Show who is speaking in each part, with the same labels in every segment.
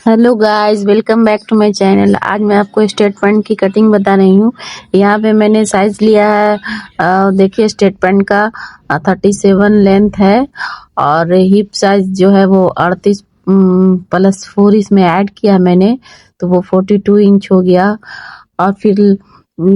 Speaker 1: Hello guys, welcome back to my channel. आज मैं आपको स्ट्रेट पैंट की कटिंग बता रही हूँ। यहाँ पे मैंने साइज लिया है, देखिए स्ट्रेट पैंट का 37 लेंथ है और हिप साइज जो है वो 38 +4 इसमें ऐड किया मैंने, तो वो 42 इंच हो गया। और फिर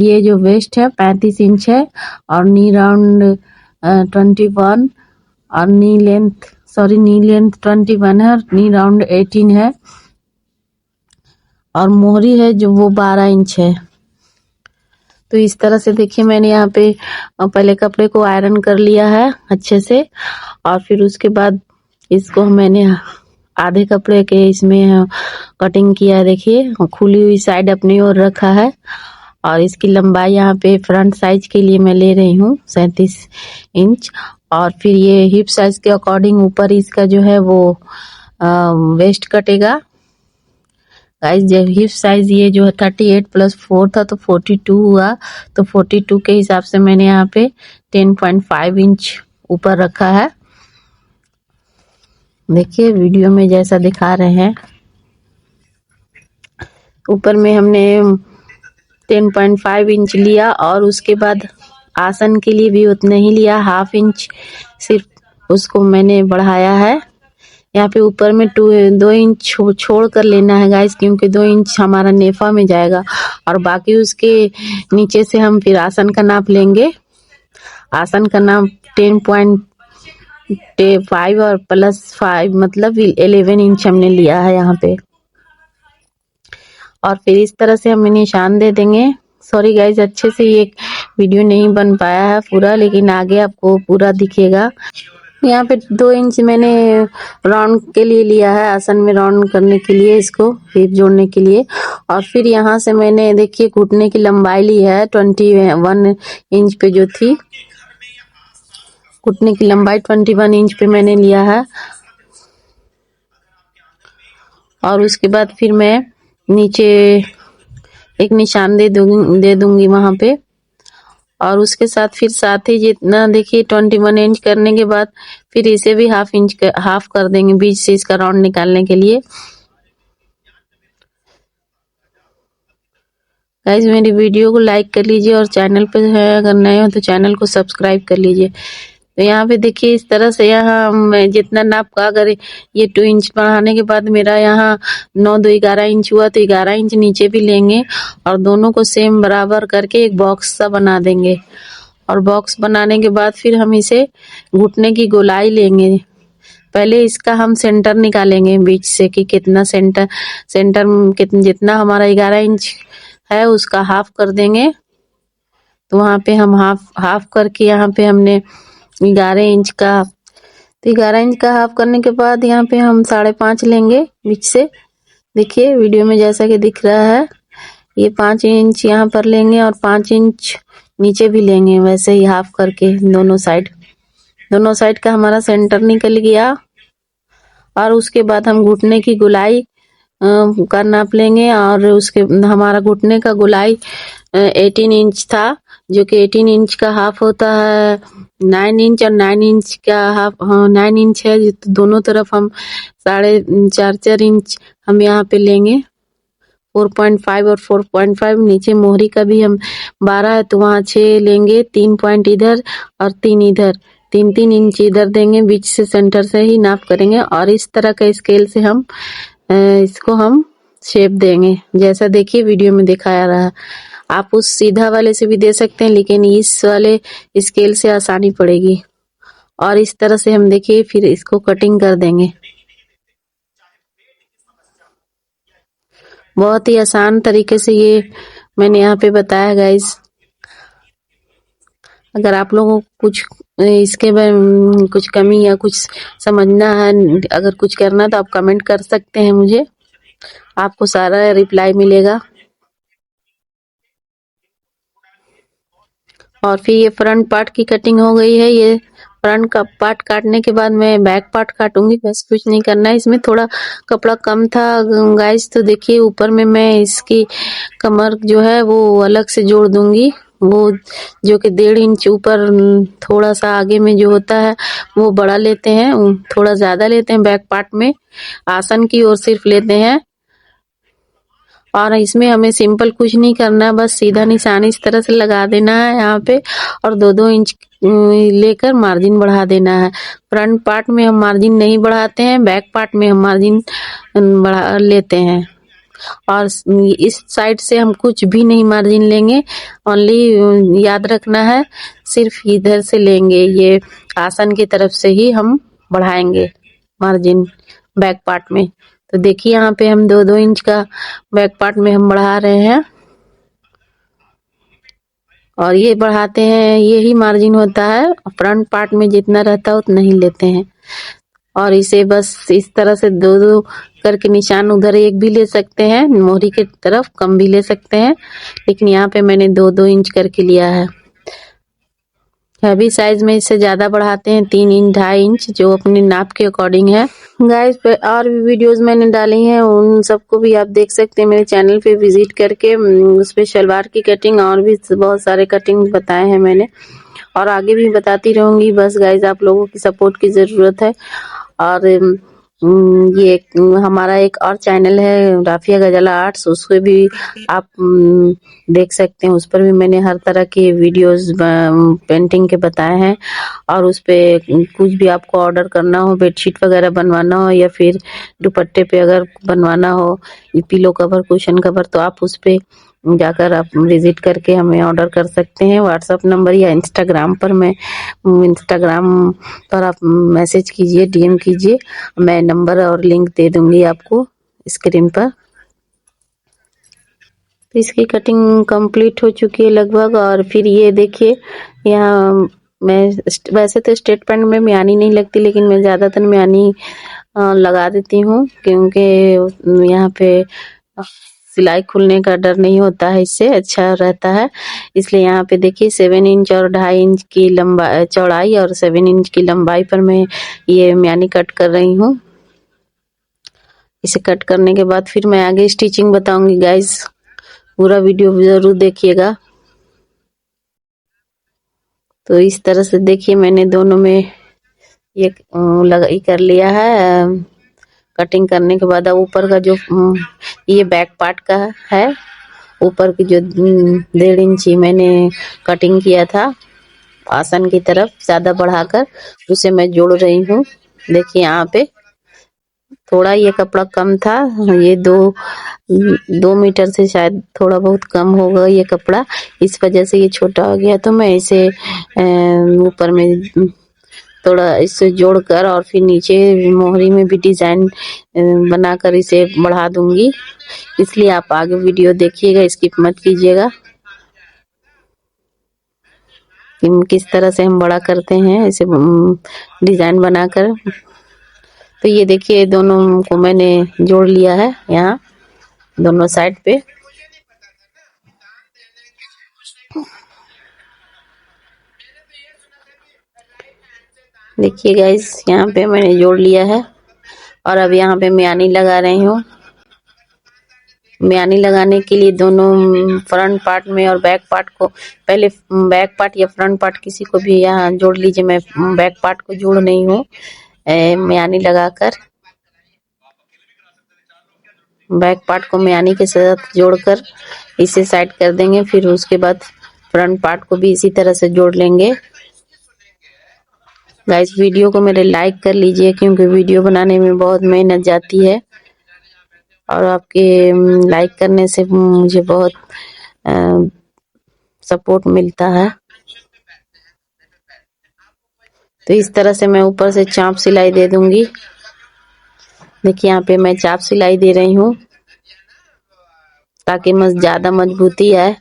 Speaker 1: ये जो वेस्ट है 35 इंच है और नी राउंड 21 और नी लेंथ 21 है और नी राउंड 18 है और मोहरी है जो वो 12 इंच है। तो इस तरह से देखिए मैंने यहाँ पे पहले कपड़े को आयरन कर लिया है अच्छे से और फिर उसके बाद इसको मैंने आधे कपड़े के इसमें कटिंग किया है। देखिए खुली हुई साइड अपनी ओर रखा है और इसकी लंबाई यहाँ पे फ्रंट साइज के लिए मैं ले रही हूँ 37 इंच और फिर ये हिप साइज के अकॉर्डिंग ऊपर इसका जो है वो वेस्ट कटेगा। गाइस जब हिप साइज ये जो है 38 +4 था तो 42 हुआ, तो 42 के हिसाब से मैंने यहाँ पे 10.5 इंच ऊपर रखा है। देखिए वीडियो में जैसा दिखा रहे हैं, ऊपर में हमने 10.5 इंच लिया और उसके बाद आसन के लिए भी उतना ही लिया, ½ इंच सिर्फ उसको मैंने बढ़ाया है। यहाँ पे ऊपर में 2 इंच छोड़ कर लेना है गाइस, क्योंकि 2 इंच हमारा नेफा में जाएगा और बाकी उसके नीचे से हम फिर आसन का नाप लेंगे। आसन का नाप 10.5 और +5 मतलब 11 इंच हमने लिया है यहाँ पे। और फिर इस तरह से हम निशान दे देंगे। सॉरी गाइस, अच्छे से ये वीडियो नहीं बन पाया है पूरा, लेकिन आगे आपको पूरा दिखेगा। यहाँ पे 2 इंच मैंने राउंड के लिए लिया है, आसन में राउंड करने के लिए, इसको हिप जोड़ने के लिए। और फिर यहाँ से मैंने देखिए घुटने की लंबाई ली है 21 इंच पे जो थी, घुटने की लंबाई 21 इंच पे मैंने लिया है। और उसके बाद फिर मैं नीचे एक निशान दे दूंगी वहां पे। और उसके साथ फिर साथ ही जितना देखिए 21 इंच करने के बाद फिर इसे भी हाफ कर देंगे बीच से इसका राउंड निकालने के लिए। गाइस मेरी वीडियो को लाइक कर लीजिए और चैनल पे है अगर नए हो तो चैनल को सब्सक्राइब कर लीजिए। तो यहाँ पे देखिए इस तरह से यहाँ मैं जितना नाप का, अगर ये 2 इंच बढ़ाने के बाद मेरा यहाँ 9 2 11 इंच हुआ तो 11 इंच नीचे भी लेंगे और दोनों को सेम बराबर करके एक बॉक्स सा बना देंगे। और बॉक्स बनाने के बाद फिर हम इसे घुटने की गोलाई लेंगे। पहले इसका हम सेंटर निकालेंगे बीच से कि कितना सेंटर कितना, जितना हमारा 11 इंच है उसका हाफ कर देंगे। तो वहां पे हम हाफ करके यहाँ पे हमने 11 इंच का, तो 11 इंच का हाफ करने के बाद यहाँ पे हम 5.5 लेंगे बीच से। देखिए वीडियो में जैसा कि दिख रहा है, ये 5 इंच यहाँ पर लेंगे और 5 इंच नीचे भी लेंगे, वैसे ही हाफ करके दोनों साइड का हमारा सेंटर निकल गया। और उसके बाद हम घुटने की गोलाई का नाप लेंगे और उसके हमारा घुटने का गोलाई 18 इंच था, जो कि 18 इंच का हाफ होता है 9 इंच और 9 इंच का हाफ 9 इंच है, तो दोनों तरफ हम 4.5 इंच हम यहाँ पे लेंगे। 4.5 और 4.5 नीचे मोहरी का भी हम 12 है तो वहाँ 6 लेंगे, 3 पॉइंट इधर और 3 इधर, 3 इंच इधर देंगे, बीच से सेंटर से ही नाप करेंगे। और इस तरह का स्केल से हम इसको हम शेप देंगे, जैसा देखिए वीडियो में दिखाया रहा। आप उस सीधा वाले से भी दे सकते हैं, लेकिन इस वाले स्केल से आसानी पड़ेगी। और इस तरह से हम देखिए फिर इसको कटिंग कर देंगे। बहुत ही आसान तरीके से ये मैंने यहाँ पे बताया गाइस। अगर आप लोगों को कुछ इसके में कुछ कमी या कुछ समझना है, अगर कुछ करना तो आप कमेंट कर सकते हैं मुझे, आपको सारा रिप्लाई मिलेगा। और फिर ये फ्रंट पार्ट की कटिंग हो गई है। ये फ्रंट का पार्ट काटने के बाद मैं बैक पार्ट काटूंगी, बस कुछ नहीं करना है। इसमें थोड़ा कपड़ा कम था गाइस, तो देखिए ऊपर में मैं इसकी कमर जो है वो अलग से जोड़ दूंगी, वो जो कि 1.5 इंच ऊपर थोड़ा सा आगे में जो होता है वो बड़ा लेते हैं, थोड़ा ज्यादा लेते हैं बैक पार्ट में, आसन की ओर सिर्फ लेते हैं और इसमें हमें सिंपल कुछ नहीं करना, बस सीधा निशान इस तरह से लगा देना है यहाँ पे और 2-2 इंच लेकर मार्जिन बढ़ा देना है। फ्रंट पार्ट में हम मार्जिन नहीं बढ़ाते हैं, बैक पार्ट में हम मार्जिन बढ़ा लेते हैं। और इस साइड से हम कुछ भी नहीं मार्जिन लेंगे, ओनली याद रखना है सिर्फ इधर से लेंगे, ये आसन की तरफ से ही हम बढ़ाएंगे मार्जिन बैक पार्ट में। तो देखिए यहाँ पे हम 2-2 इंच का बैक पार्ट में हम बढ़ा रहे हैं और ये बढ़ाते हैं, यही मार्जिन होता है। फ्रंट पार्ट में जितना रहता है उतना ही लेते हैं और इसे बस इस तरह से 2-2 करके निशान, उधर एक भी ले सकते हैं, मोहरी की तरफ कम भी ले सकते हैं, लेकिन यहाँ पे मैंने 2-2 इंच करके लिया है। हैवी साइज में इससे ज्यादा बढ़ाते हैं 3 इंच 2.5 इंच, जो अपने नाप के अकॉर्डिंग है। गाइस पे और भी वीडियोस मैंने डाली हैं, उन सबको भी आप देख सकते हैं मेरे चैनल पे विजिट करके। उस पे सलवार की कटिंग और भी बहुत सारे कटिंग बताए हैं मैंने और आगे भी बताती रहूंगी। बस गाइस आप लोगों की सपोर्ट की जरूरत है। और ये हमारा एक और चैनल है राफिया गजाला आर्ट्स, उसको भी आप देख सकते हैं। उस पर भी मैंने हर तरह के वीडियोस पेंटिंग के बताए हैं और उस पे कुछ भी आपको ऑर्डर करना हो, बेडशीट वगैरह बनवाना हो या फिर दुपट्टे पे अगर बनवाना हो, पिलो कवर, कुशन कवर, तो आप उस पे जाकर आप विजिट करके हमें ऑर्डर कर सकते हैं। व्हाट्सएप नंबर या इंस्टाग्राम पर आप मैसेज कीजिए, डीएम कीजिए, मैं नंबर और लिंक दे दूंगी आपको स्क्रीन पर। तो इसकी कटिंग कंप्लीट हो चुकी है लगभग। और फिर ये देखिए यहाँ मैं वैसे तो स्ट्रेट पैंट में म्यानी नहीं लगती, लेकिन मैं ज़्यादातर म्यानी लगा देती हूँ क्योंकि यहाँ पे सिलाई खुलने का डर नहीं होता है, इससे अच्छा रहता है। इसलिए यहाँ पे देखिए 7 इंच और 2.5 इंच की चौड़ाई और 7 इंच की लंबाई पर मैं ये म्यानी कट कर रही हूँ। इसे कट करने के बाद फिर मैं आगे स्टिचिंग बताऊंगी गाइस, पूरा वीडियो जरूर देखिएगा। तो इस तरह से देखिए मैंने दोनों में ये लगाई कर लिया है। कटिंग करने के बाद अब ऊपर का जो ये बैक पार्ट का है, ऊपर की जो 1.5 इंची मैंने कटिंग किया था आसन की तरफ ज्यादा बढ़ाकर, उसे मैं जोड़ रही हूँ। देखिए यहाँ पे थोड़ा ये कपड़ा कम था, ये 2 मीटर से शायद थोड़ा बहुत कम होगा ये कपड़ा, इस वजह से ये छोटा हो गया। तो मैं इसे ऊपर में थोड़ा इसे जोड़कर और फिर नीचे मोहरी में भी डिजाइन बनाकर इसे बढ़ा दूंगी। इसलिए आप आगे वीडियो देखिएगा, स्किप मत कीजिएगा कि किस तरह से हम बड़ा करते हैं इसे डिजाइन बनाकर। तो ये देखिए दोनों को मैंने जोड़ लिया है यहाँ दोनों साइड पे। देखिए गाइस यहाँ पे मैंने जोड़ लिया है और अब यहाँ पे म्यानी लगा रही हूँ। म्यानी लगाने के लिए दोनों फ्रंट पार्ट में और बैक पार्ट को, पहले बैक पार्ट या फ्रंट पार्ट किसी को भी यहाँ जोड़ लीजिए। मैं बैक पार्ट को जोड़ नहीं हूँ, म्यानी लगाकर बैक पार्ट को म्यानी के साथ जोड़कर इसे साइड कर देंगे। फिर उसके बाद फ्रंट पार्ट को भी इसी तरह से जोड़ लेंगे। गाइस वीडियो को मेरे लाइक कर लीजिए क्योंकि वीडियो बनाने में बहुत मेहनत जाती है और आपके लाइक करने से मुझे बहुत सपोर्ट मिलता है। तो इस तरह से मैं ऊपर से चाप सिलाई दे दूंगी। देखिए यहाँ पे मैं चाप सिलाई दे रही हूँ ताकि ज्यादा मजबूती आए।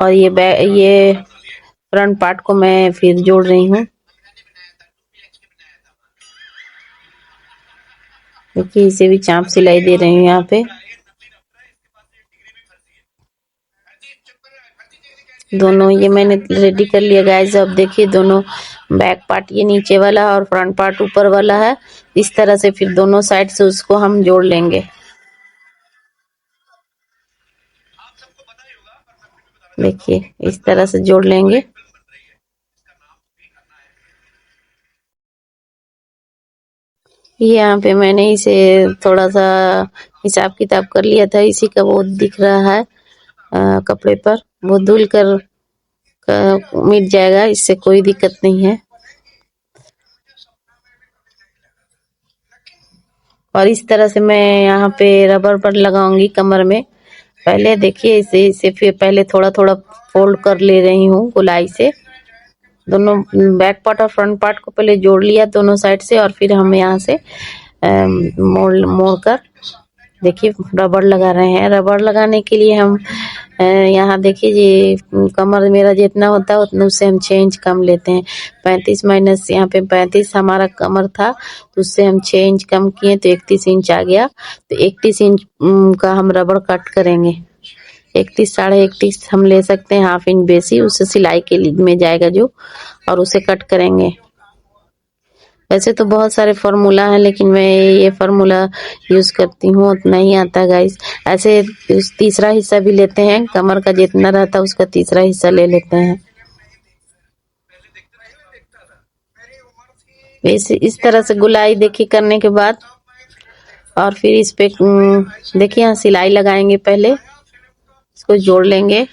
Speaker 1: और ये फ्रंट पार्ट को मैं फिर जोड़ रही हूँ। देखिए इसे भी चाप सिलाई दे रही हूँ यहाँ पे। दोनों ये मैंने रेडी कर लिया गाइस। अब देखिए दोनों बैक पार्ट ये नीचे वाला और फ्रंट पार्ट ऊपर वाला है, इस तरह से फिर दोनों साइड से उसको हम जोड़ लेंगे। देखिए इस तरह से जोड़ लेंगे। यहाँ पे मैंने इसे थोड़ा सा हिसाब किताब कर लिया था, इसी का वो दिख रहा है कपड़े पर, वो धुल कर मिट जाएगा, इससे कोई दिक्कत नहीं है। और इस तरह से मैं यहाँ पे रबर पर लगाऊंगी कमर में। पहले देखिए इसे फिर पहले थोड़ा थोड़ा फोल्ड कर ले रही हूँ गोलाई से, दोनों बैक पार्ट और फ्रंट पार्ट को पहले जोड़ लिया दोनों साइड से, और फिर हम यहाँ से मोड़ कर देखिए रबड़ लगा रहे हैं। रबड़ लगाने के लिए हम यहाँ देखिए ये कमर मेरा जितना होता है उतना उससे हम 6 इंच कम लेते हैं। 35 माइनस यहाँ पे 35 हमारा कमर था, तो उससे हम 6 इंच कम किए तो 31 इंच आ गया। तो 31 इंच का हम रबड़ कट करेंगे। 31 साढ़े 31 हम ले सकते हैं, हाफ इंच बेसी, उससे सिलाई के लिए में जाएगा जो, और उसे कट करेंगे। वैसे तो बहुत सारे फार्मूला हैं, लेकिन मैं ये फार्मूला यूज करती हूँ, उतना ही आता है गाइस। ऐसे तीसरा हिस्सा भी लेते हैं, कमर का जितना रहता है उसका तीसरा हिस्सा ले लेते हैं। इस तरह से गुलाई देखिए करने के बाद, और फिर इस पे देखिए यहाँ सिलाई लगाएंगे। पहले इसको जोड़ लेंगे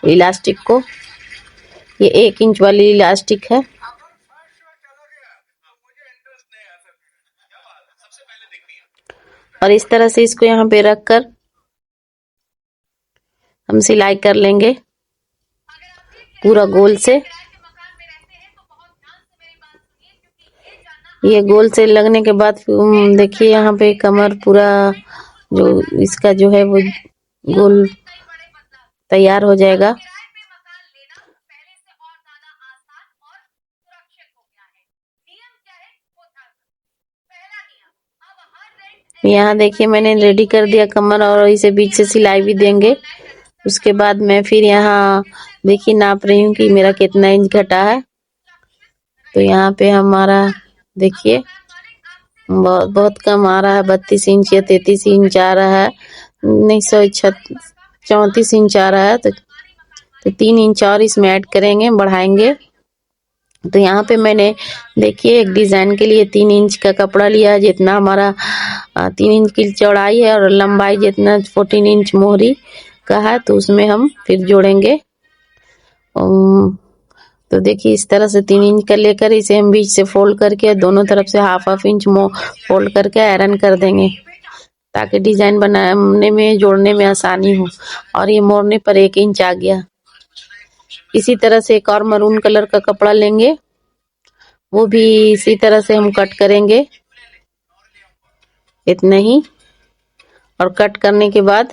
Speaker 1: इलास्टिक को, ये 1 इंच वाली इलास्टिक है। और इस तरह से इसको यहाँ पे रख कर हम सिलाई कर लेंगे पूरा गोल से। ये गोल से लगने के बाद देखिए यहाँ पे कमर पूरा जो इसका जो है वो गोल तैयार हो जाएगा। यहाँ देखिए मैंने रेडी कर दिया कमर, और इसे बीच से सिलाई भी देंगे। उसके बाद मैं फिर यहाँ देखिए नाप रही हूँ कि मेरा कितना इंच घटा है। तो यहाँ पे हमारा देखिए बहुत कम आ रहा है, 32 इंच या 33 इंच आ रहा है, नहीं 34 इंच आ रहा है। तो 3 इंच और इसमें ऐड करेंगे, बढ़ाएंगे। तो यहाँ पे मैंने देखिए एक डिजाइन के लिए 3 इंच का कपड़ा लिया है, जितना हमारा 3 इंच की चौड़ाई है और लंबाई जितना 14 इंच मोहरी का है, तो उसमें हम फिर जोड़ेंगे। तो देखिए इस तरह से 3 इंच का लेकर इसे हम बीच से फोल्ड करके दोनों तरफ से हाफ इंच फोल्ड करके आयरन कर देंगे, ताकि डिजाइन बनाने में जोड़ने में आसानी हो। और ये मोड़ने पर 1 इंच आ गया। इसी तरह से एक और मरून कलर का कपड़ा लेंगे, वो भी इसी तरह से हम कट करेंगे, इतना ही। और कट करने के बाद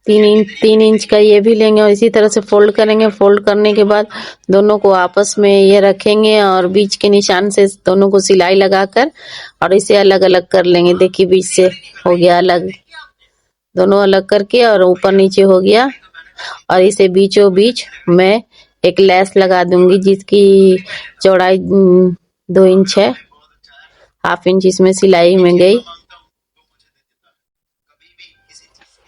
Speaker 1: 3 इंच का ये भी लेंगे और इसी तरह से फोल्ड करेंगे। फोल्ड करने के बाद दोनों को आपस में ये रखेंगे और बीच के निशान से दोनों को सिलाई लगाकर और इसे अलग अलग कर लेंगे। देखिए बीच से हो गया अलग, दोनों अलग करके और ऊपर नीचे हो गया। और इसे बीचों बीच मैं एक लेस लगा दूंगी, जिसकी चौड़ाई 2 इंच है, हाफ इंच इसमें सिलाई में गई,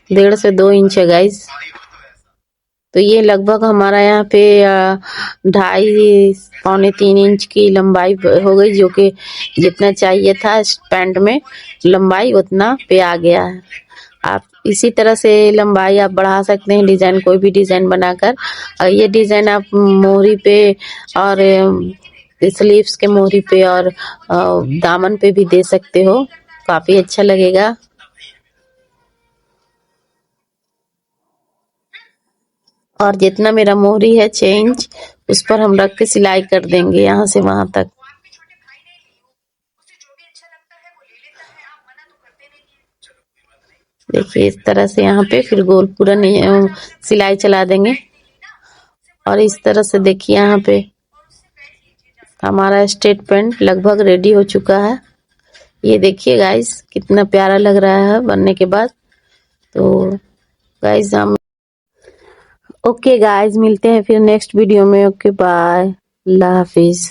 Speaker 1: 1.5 से 2 इंच है गाइस। तो ये लगभग हमारा यहाँ पे 2.5 पौने 3 इंच की लंबाई हो गई, जो कि जितना चाहिए था पैंट में लंबाई उतना पे आ गया है। आप इसी तरह से लंबाई आप बढ़ा सकते हैं, डिजाइन कोई भी डिजाइन बनाकर। और ये डिजाइन आप मोहरी पे और स्लीव्स के मोहरी पे और दामन पे भी दे सकते हो, काफी अच्छा लगेगा। और जितना मेरा मोहरी है 6 इंच, उस पर हम रख के सिलाई कर देंगे यहाँ से वहां तक। देखिए इस तरह से यहाँ पे फिर गोल पूरा सिलाई चला देंगे। और इस तरह से देखिए यहाँ पे हमारा स्ट्रेट पैंट लगभग रेडी हो चुका है। ये देखिए गाइस कितना प्यारा लग रहा है बनने के बाद। तो गाइस हम ओके गाइस, मिलते हैं फिर नेक्स्ट वीडियो में। ओके बाय, अल्लाह हाफिज।